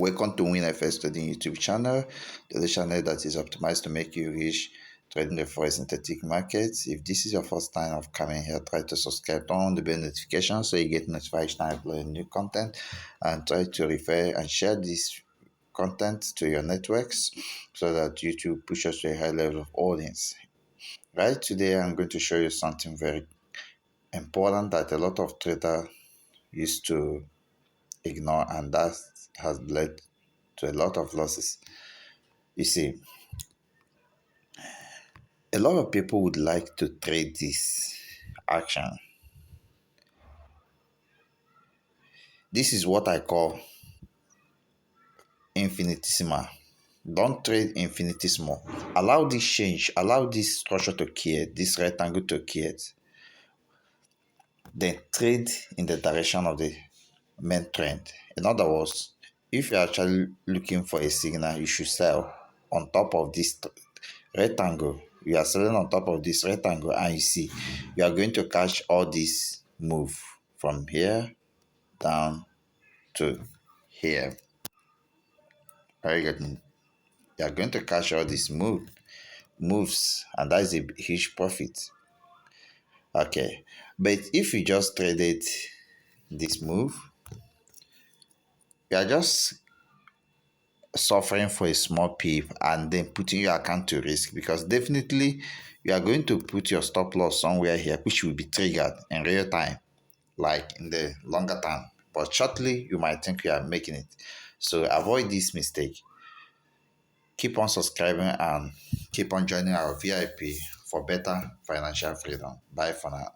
Welcome to WINFXTRADING YouTube channel, the channel that is optimized to make you rich trading the forex synthetic markets. If this is your first time of coming here, try to subscribe, turn on the bell notification so you get notified each time I upload new content, and try to refer and share this content to your networks so that YouTube pushes to a high level of audience. Right, today I'm going to show you something very important that a lot of traders used to ignore, and that has led to a lot of losses. You see, a lot of people would like to trade this action. This is what I call infinitesimal. Don't trade infinitesimal. Allow this change, allow this structure to create, this rectangle to create. Then trade in the direction of the main trend. In other words, if you're actually looking for a signal, you should sell on top of this rectangle. You are selling on top of this rectangle, and you see you are going to catch all this move from here down to here. Very good. You are going to catch all these moves, and that is a huge profit. Okay, but if you just traded this move, you are just suffering for a small peep and then putting your account to risk, because definitely you are going to put your stop loss somewhere here, which will be triggered in real time, like in the longer term. But shortly, you might think you are making it. So avoid this mistake. Keep on subscribing and keep on joining our VIP for better financial freedom. Bye for now.